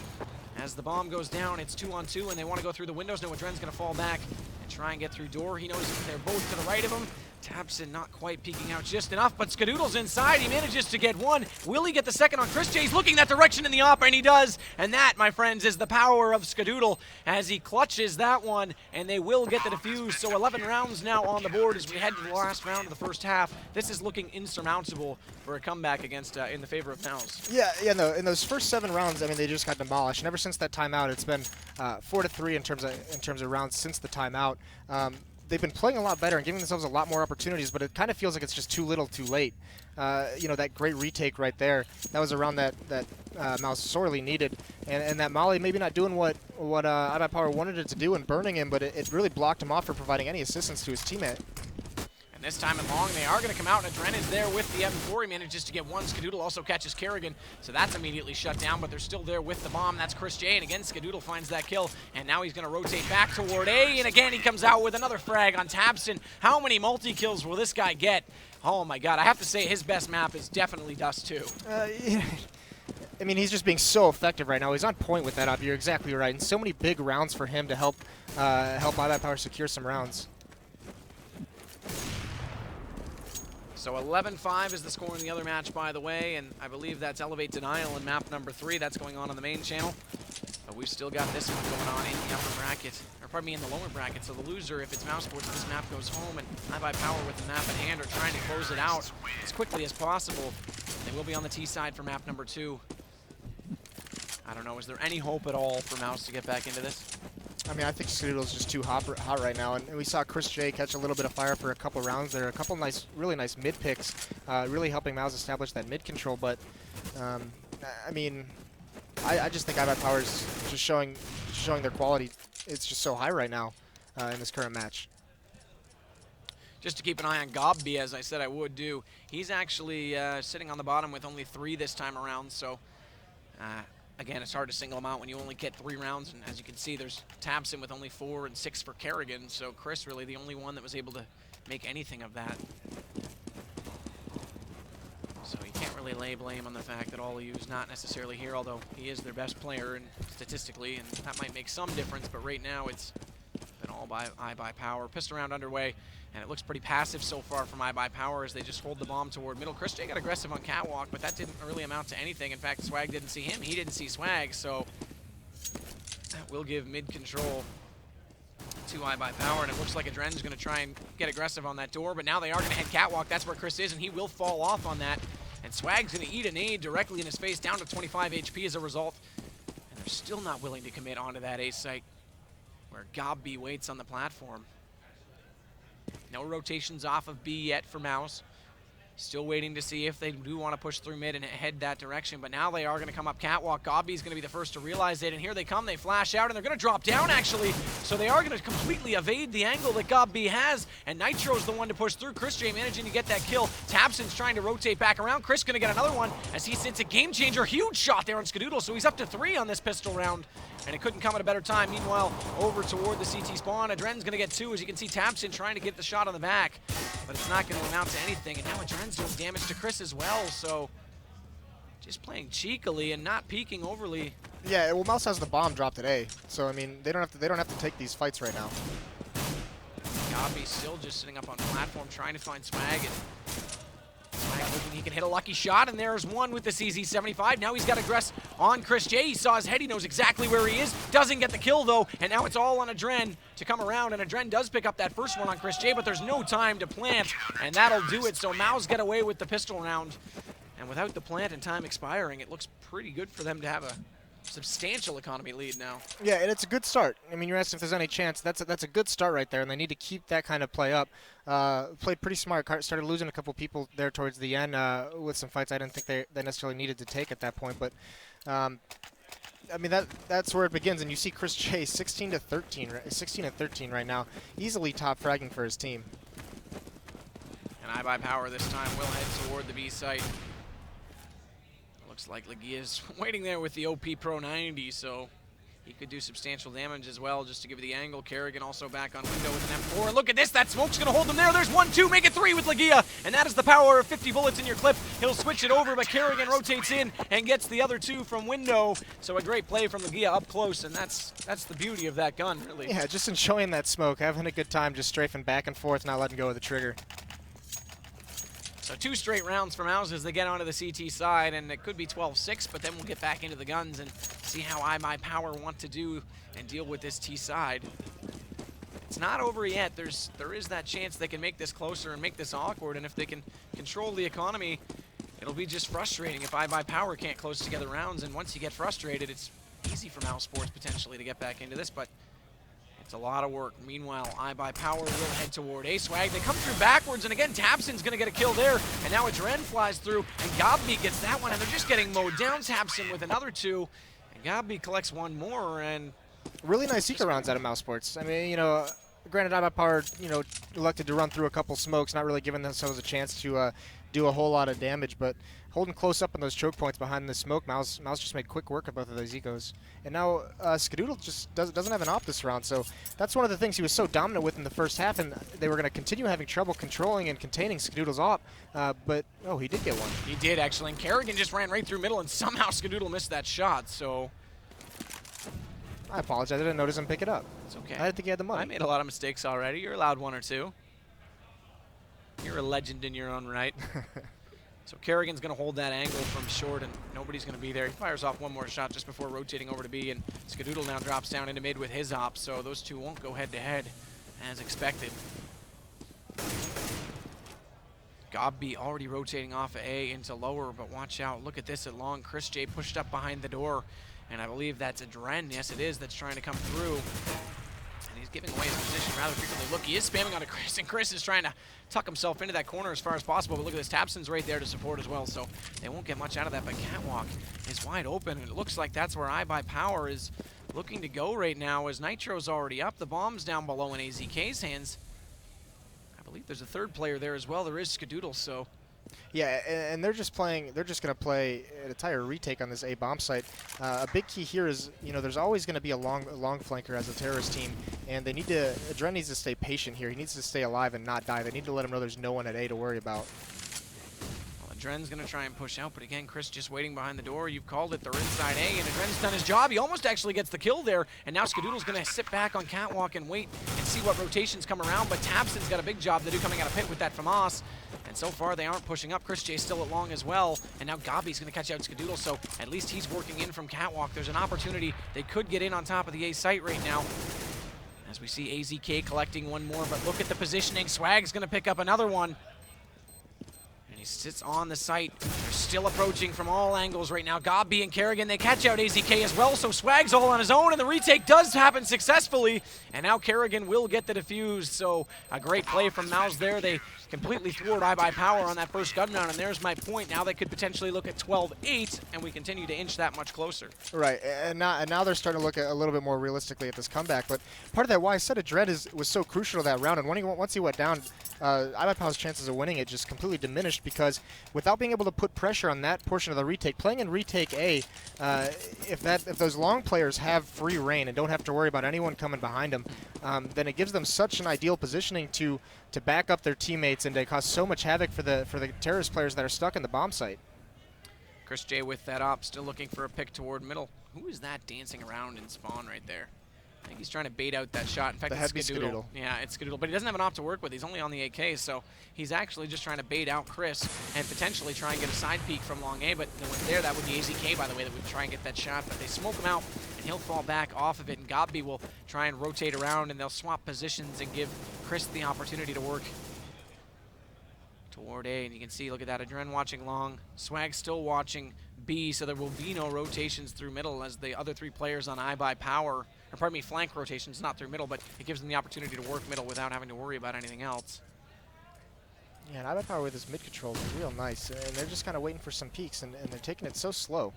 As the bomb goes down, it's 2-on-2, and they want to go through the windows. No, Adren's going to fall back and try and get through door. He knows they're both to the right of him. Tabson not quite peeking out just enough, but Skadoodle's inside. He manages to get one. Will he get the second on Chris J? He's looking that direction in the op, and he does. And that, my friends, is the power of Skadoodle as he clutches that one, and they will get the defuse. So 11 rounds now on the board as we head to the last round of the first half. This is looking insurmountable for a comeback against in the favor of Mouz. Yeah, no, in those first 7 rounds, I mean, they just got demolished. And ever since that timeout, it's been 4-3 in terms of rounds since the timeout. They've been playing a lot better and giving themselves a lot more opportunities, but it kind of feels like it's just too little too late. You know, that great retake right there, that was around that Mouz sorely needed. And that Molly maybe not doing what iBUYPOWER wanted it to do and burning him, but it really blocked him off from providing any assistance to his teammate. And this time at long, they are going to come out, and Adren is there with the M4. He manages to get one. Skadoodle also catches Kerrigan, so that's immediately shut down, but they're still there with the bomb. That's Chris J, and again, Skadoodle finds that kill, and now he's going to rotate back toward A, and again, he comes out with another frag on Tabson. How many multi-kills will this guy get? Oh my god, I have to say his best map is definitely Dust 2. Yeah. I mean, he's just being so effective right now. He's on point with that up. You're exactly right, and so many big rounds for him to help iBUYPOWER secure some rounds. So 11-5 is the score in the other match, by the way, and I believe that's Elevate Denial in map number 3. That's going on the main channel. But we've still got this one going on in the upper bracket, or pardon me, in the lower bracket. So the loser, if it's Mousesports, this map goes home, and iBUYPOWER with the map in hand are trying to close it out as quickly as possible. They will be on the T side for map number 2. I don't know, is there any hope at all for Mouz to get back into this? I mean, I think Skadoodle's just too hot right now, and we saw Chris J catch a little bit of fire for a couple rounds there. A couple really nice mid picks, really helping Mouz establish that mid control. But I mean, I just think iBUYPOWER's just showing their quality. It's just so high right now in this current match. Just to keep an eye on Gobby, as I said I would do. He's actually sitting on the bottom with only 3 this time around, so again, it's hard to single him out when you only get 3 rounds, and as you can see, there's Tabson with only 4 and 6 for Kerrigan, so Chris really the only one that was able to make anything of that. So you can't really really lay blame on the fact that Oliu's not necessarily here, although he is their best player and statistically, and that might make some difference, but right now it's been all by iBUYPOWER. Pistol round underway, and it looks pretty passive so far from iBUYPOWER as they just hold the bomb toward middle. Chris J got aggressive on catwalk, but that didn't really amount to anything. In fact, Swag didn't see him, he didn't see Swag, so that will give mid control to iBUYPOWER, and it looks like Adren's going to try and get aggressive on that door, but now they are going to head catwalk. That's where Chris is, and he will fall off on that. And Swag's going to eat a nade directly in his face, down to 25 HP as a result. And they're still not willing to commit onto that A site where GobB waits on the platform. No rotations off of B yet for Mouz. Still waiting to see if they do want to push through mid and head that direction, but now they are going to come up catwalk. GobB's going to be the first to realize it, and here they come. They flash out, and they're going to drop down, actually. So they are going to completely evade the angle that GobB has, and Nitro's the one to push through. Chris J managing to get that kill. Tabson's trying to rotate back around. Chris going to get another one as he sits a game changer. Huge shot there on Skadoodle, so he's up to 3 on this pistol round, and it couldn't come at a better time. Meanwhile, over toward the CT spawn, Adren's going to get 2. As you can see, Tabson trying to get the shot on the back, but it's not going to amount to anything, and now Adren's doing damage to Chris as well, so just playing cheekily and not peeking overly. Yeah, well, Mouz has the bomb dropped at A, so I mean they don't have to take these fights right now. GobB's still just sitting up on platform trying to find Swag, and Swag hoping he can hit a lucky shot, and there's one with the CZ75. Now he's got aggress on Chris J. He saw his head, he knows exactly where he is, doesn't get the kill though, and now it's all on Adren to come around, and Adren does pick up that first one on Chris J, but there's no time to plant, and that'll do it. So Mouz get away with the pistol round, and without the plant and time expiring, it looks pretty good for them to have a substantial economy lead now. Yeah, and it's a good start. I mean, you're asking if there's any chance. That's a good start right there, and they need to keep that kind of play up. Played pretty smart. Started losing a couple people there towards the end with some fights I didn't think they necessarily needed to take at that point, but I mean, that's where it begins, and you see Chris J 16 and 13 right now, easily top fragging for his team. And iBUYPOWER this time will head toward the B site. Looks like Legia's waiting there with the OP Pro 90, so he could do substantial damage as well just to give the angle. Kerrigan also back on window with an M4. And look at this, that smoke's gonna hold them there. There's 1, 2, make it 3 with Legia. And that is the power of 50 bullets in your clip. He'll switch it over, but Kerrigan rotates in and gets the other 2 from window. So a great play from Legia up close, and that's the beauty of that gun, really. Yeah, just enjoying that smoke, having a good time, just strafing back and forth, not letting go of the trigger. So 2 straight rounds for Mouz as they get onto the CT side, and it could be 12-6, but then we'll get back into the guns and see how iBUYPOWER want to do and deal with this T side. It's not over yet. There is that chance they can make this closer and make this awkward, and if they can control the economy, it'll be just frustrating if iBUYPOWER can't close together rounds, and once you get frustrated, it's easy for Mousesports potentially to get back into this, but it's a lot of work. Meanwhile, iBUYPOWER will head toward A Swag. They come through backwards, and again, Tabson's going to get a kill there. And now Adren flies through, and GobB gets that one, and they're just getting mowed down. Tabson with another 2, and GobB collects 1 more, and really nice eco rounds out of Mousesports. I mean, you know, granted, iBUYPOWER, you know, elected to run through a couple smokes, not really giving themselves a chance to do a whole lot of damage, but holding close up on those choke points behind the smoke, Mouz just made quick work of both of those ecos. And now Skadoodle just doesn't have an op this round, so that's one of the things he was so dominant with in the first half, and they were going to continue having trouble controlling and containing Skadoodle's op, but oh, he did get one. He did, actually, and Kerrigan just ran right through middle, and somehow Skadoodle missed that shot, so I apologize, I didn't notice him pick it up. it's okay. I didn't think he had the money. I made a lot of mistakes already. You're allowed 1 or 2. You're a legend in your own right. So Kerrigan's going to hold that angle from short, and nobody's going to be there. He fires off 1 more shot just before rotating over to B, and Skadoodle now drops down into mid with his op, so those 2 won't go head-to-head as expected. GobB already rotating off of A into lower, but watch out. Look at this at long. Chris J pushed up behind the door, and I believe that's Adren. Yes, it is. That's trying to come through. And he's giving away his position rather frequently. Look, he is spamming onto Chris, and Chris is trying to tuck himself into that corner as far as possible, but look at this, Tabson's right there to support as well, so they won't get much out of that, but Catwalk is wide open, and it looks like that's where iBUYPOWER is looking to go right now, as Nitro's already up, the bomb's down below in AZK's hands. I believe there's a 3rd player there as well, there is Skadoodle, so. Yeah, and they're just going to play an entire retake on this A bomb site. A big key here is, you know, there's always going to be a long flanker as a terrorist team, and Adren needs to stay patient here. He needs to stay alive and not die. They need to let him know there's no one at A to worry about. Well, Adren's going to try and push out, but again, Chris just waiting behind the door. You've called it. They're inside A, and Adren's done his job. He almost actually gets the kill there, and now Skadoodle's going to sit back on Catwalk and wait and see what rotations come around, but Tabson's got a big job to do coming out of pit with that FAMAS, and so far they aren't pushing up. Chris J's still at long as well, and now Gabi's going to catch out Skadoodle, so at least he's working in from Catwalk. There's an opportunity. They could get in on top of the A site right now. As we see AZK collecting one more, but look at the positioning. Swag's going to pick up another one. And he sits on the site. They're still approaching from all angles right now. Gabi and Kerrigan, they catch out AZK as well, so Swag's all on his own, and the retake does happen successfully. And now Kerrigan will get the defuse, so a great play from Mouz there. They completely thwart iBUYPOWER on that first gun round, and there's my point. Now they could potentially look at 12-8, and we continue to inch that much closer. Right, and now they're starting to look a little bit more realistically at this comeback. But part of that why I said Adren was so crucial to that round, and once he went down, iBUYPOWER's chances of winning it just completely diminished, because without being able to put pressure on that portion of the retake, playing in retake A, if those long players have free reign and don't have to worry about anyone coming behind them, then it gives them such an ideal positioning to back up their teammates and to cause so much havoc for the terrorist players that are stuck in the bomb site. Chris J with that op, still looking for a pick toward middle. Who is that dancing around in spawn right there? I think he's trying to bait out that shot. In fact, it's Skadoodle. Yeah, it's Skadoodle, but he doesn't have an op to work with. He's only on the AK, so he's actually just trying to bait out Chris and potentially try and get a side peek from long A, but no one's there. That would be AZK, by the way, that would try and get that shot, but they smoke him out, and he'll fall back off of it, and Gabi will try and rotate around, and they'll swap positions and give Chris the opportunity to work toward A, and you can see, look at that, Adren watching long, Swag still watching B, so there will be no rotations through middle as the other three players on iBUYPOWER, or pardon me, flank rotations, not through middle, but it gives them the opportunity to work middle without having to worry about anything else. Yeah, and iBUYPOWER with his mid control is real nice, and they're just kind of waiting for some peaks, and they're taking it so slow.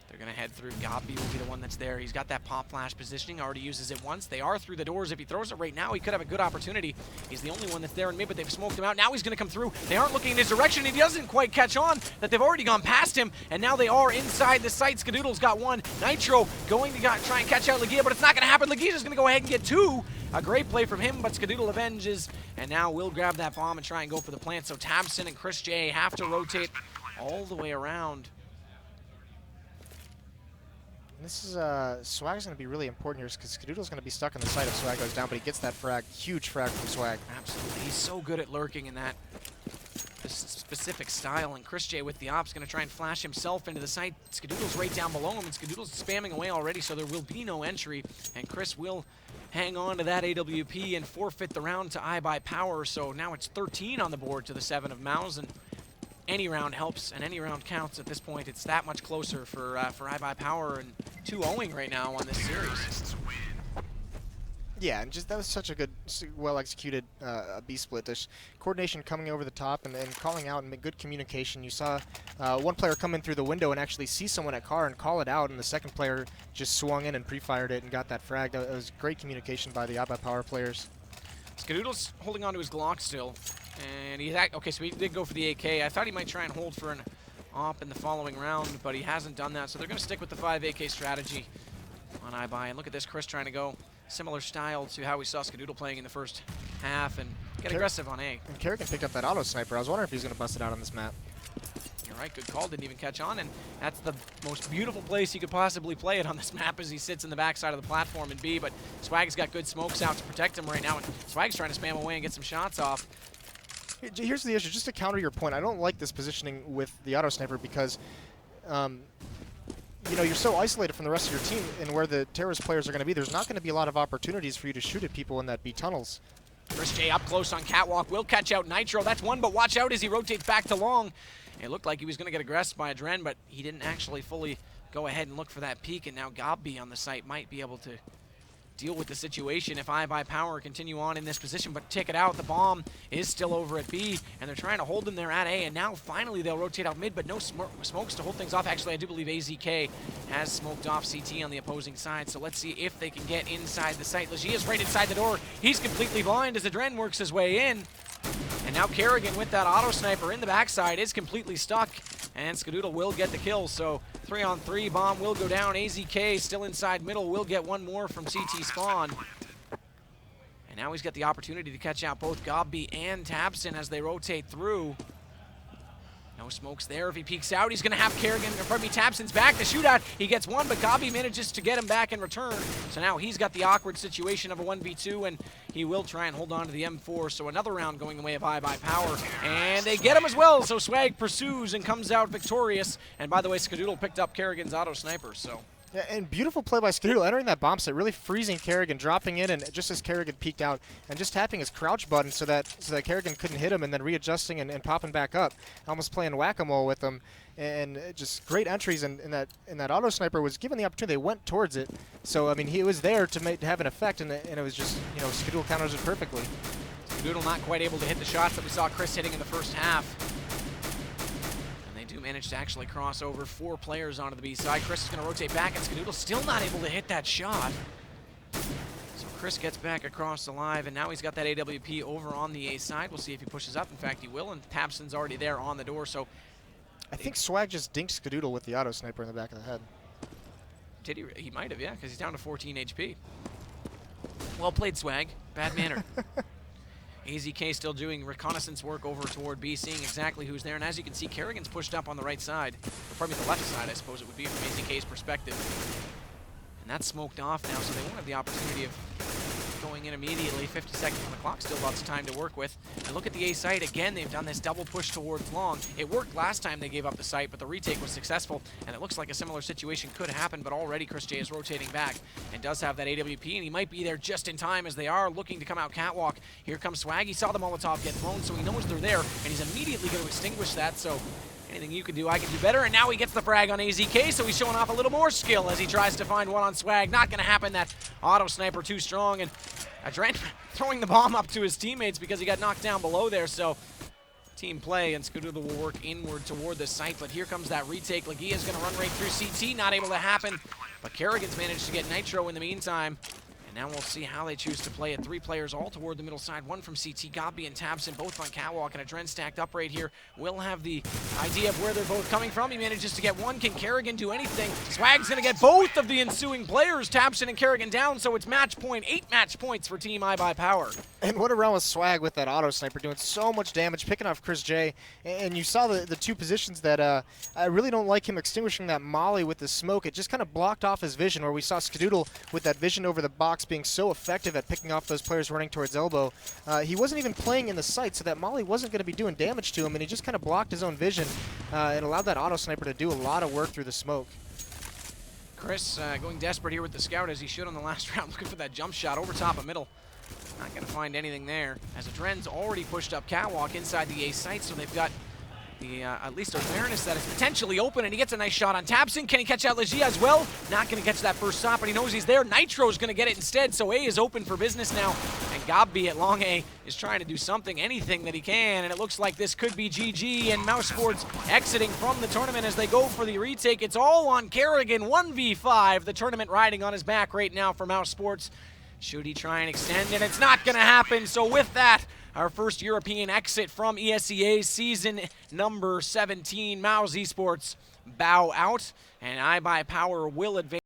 They're going to head through. Gabi will be the one that's there. He's got that pop flash positioning, already uses it once. They are through the doors. If he throws it right now, he could have a good opportunity. He's the only one that's there in mid, but they've smoked him out. Now he's going to come through. They aren't looking in his direction. He doesn't quite catch on that they've already gone past him, and now they are inside the site. Skadoodle's got one. Nitro going to try and catch out Legia, but it's not going to happen. Legia's going to go ahead and get two. A great play from him, but Skadoodle avenges, and now will grab that bomb and try and go for the plant. So Tabson and Chris J have to rotate all the way around. This is Swag's going to be really important here because Skadoodle's going to be stuck in the site if Swag goes down, but he gets that frag, huge frag from Swag. Absolutely, he's so good at lurking in that specific style, and Chris J with the ops going to try and flash himself into the site. Skadoodle's right down below him, and Skadoodle's spamming away already, so there will be no entry, and Chris will hang on to that AWP and forfeit the round to iBUYPOWER, so now it's 13 on the board to the 7 of Mouz, and any round helps, and any round counts at this point. It's that much closer for iBUYPOWER, and 2-0 right now on this series. Yeah, and just that was such a good, well-executed B-split. There's coordination coming over the top and calling out and good communication. You saw one player come in through the window and actually see someone at car and call it out, and the second player just swung in and pre-fired it and got that frag. That was great communication by the iBUYPOWER players. Skadoodle's holding on to his Glock still, and he's okay, so he did go for the AK. I thought he might try and hold for an op in the following round, but he hasn't done that, so they're going to stick with the 5 AK strategy on iBUY. And look at this, Chris trying to go similar style to how we saw Skadoodle playing in the first half and get aggressive on A. And Kerrigan picked up that auto sniper. I was wondering if he was going to bust it out on this map. You're right, good call, didn't even catch on, and that's the most beautiful place you could possibly play it on this map as he sits in the backside of the platform in B, but Swag's got good smokes out to protect him right now, and Swag's trying to spam away and get some shots off. Here's the issue, just to counter your point, I don't like this positioning with the auto sniper because you know, you're so isolated from the rest of your team and where the terrorist players are going to be. There's not going to be a lot of opportunities for you to shoot at people in that B tunnels. Chris J up close on Catwalk, will catch out Nitro. That's one, but watch out as he rotates back to long. It looked like he was going to get aggressed by Adren, but he didn't actually fully go ahead and look for that peek, and now Gabi on the site might be able to deal with the situation if iBUYPOWER continue on in this position, but take it out. The bomb is still over at B, and they're trying to hold them there at A, and now finally they'll rotate out mid, but no smokes to hold things off. Actually, I do believe AZK has smoked off CT on the opposing side, so let's see if they can get inside the site. Legia's right inside the door. He's completely blind as Adren works his way in. And now Kerrigan with that auto sniper in the backside is completely stuck, and Skadoodle will get the kill. So 3-on-3, bomb will go down. AZK still inside middle, will get one more from CT spawn. And now he's got the opportunity to catch out both Gabi and Tabson as they rotate through. No smokes there. If he peeks out, he's going to have Kerrigan, or pardon me, Tabson's back. The shootout, he gets one, but Gabi manages to get him back in return. So now he's got the awkward situation of a 1v2, and he will try and hold on to the M4. So another round going the way of iBUYPOWER, and they get him as well. So Swag pursues and comes out victorious. And by the way, Skadoodle picked up Kerrigan's auto sniper, so. Yeah, and beautiful play by Skadoodle, entering that bomb site, really freezing Kerrigan, dropping in, and just as Kerrigan peeked out, and just tapping his crouch button so that Kerrigan couldn't hit him, and then readjusting and popping back up, almost playing whack-a-mole with him, and just great entries. And that auto sniper was given the opportunity. They went towards it, so I mean he was there to have an effect, and it was just, you know, Skadoodle counters it perfectly. Skadoodle not quite able to hit the shots that we saw Chris hitting in the first half. Managed to actually cross over 4 players onto the B side. Chris is going to rotate back, and Skadoodle still not able to hit that shot. So Chris gets back across the live, and now he's got that AWP over on the A side. We'll see if he pushes up. In fact, he will, and Tabson's already there on the door. So I think Swag just dinked Skadoodle with the auto sniper in the back of the head. Did he? He might have, yeah, because he's down to 14 HP. Well played, Swag. Bad manner. AZK still doing reconnaissance work over toward B, seeing exactly who's there. And as you can see, Kerrigan's pushed up on the right side. Or probably the left side, I suppose it would be from AZK's perspective. And that's smoked off now, so they won't have the opportunity of going in immediately. 50 seconds on the clock, still lots of time to work with. And look at the A site again. They've done this double push towards long. It worked last time they gave up the site, but the retake was successful, and it looks like a similar situation could happen. But already Chris J is rotating back and does have that AWP, and he might be there just in time as they are looking to come out catwalk. Here comes Swag. He saw the Molotov get thrown, so he knows they're there, and he's immediately going to extinguish that. So anything you can do, I can do better. And now he gets the frag on AZK, so he's showing off a little more skill as he tries to find one on Swag. Not going to happen. That auto sniper too strong, and Adrent throwing the bomb up to his teammates because he got knocked down below there. So team play, and Skadoodle will work inward toward the site. But here comes that retake. Lagia's going to run right through CT. Not able to happen, but Kerrigan's managed to get Nitro in the meantime. And now we'll see how they choose to play it. 3 players all toward the middle side. 1 from CT, Gabi and Tabson, both on catwalk, and Adren stacked up right here. Will have the idea of where they're both coming from. He manages to get one. Can Kerrigan do anything? Swag's going to get both of the ensuing players, Tabson and Kerrigan, down, so it's match point. 8 match points for Team iBUYPOWER. And what a round with Swag with that auto sniper, doing so much damage, picking off Chris J. And you saw the 2 positions that I really don't like him extinguishing that molly with the smoke. It just kind of blocked off his vision, where we saw Skadoodle with that vision over the box being so effective at picking off those players running towards elbow. He wasn't even playing in the site, so that molly wasn't going to be doing damage to him, and he just kind of blocked his own vision and allowed that auto sniper to do a lot of work through the smoke. Chris going desperate here with the scout, as he should on the last round, looking for that jump shot over top of middle. Not going to find anything there, as Adren's already pushed up catwalk inside the A site, so they've got the at least awareness that it's potentially open, and he gets a nice shot on Tabson. Can he catch out Lagia as well? Not going to catch that first stop, but he knows he's there. Nitro's going to get it instead, so A is open for business now, and Gabi at long A is trying to do something, anything that he can, and it looks like this could be GG, and Mousesports exiting from the tournament as they go for the retake. It's all on Kerrigan, 1v5, the tournament riding on his back right now for Mousesports. Should he try and extend? And it's not going to happen. So with that, our first European exit from ESEA season number 17, Mouz Esports bow out, and iBUYPOWER will advance.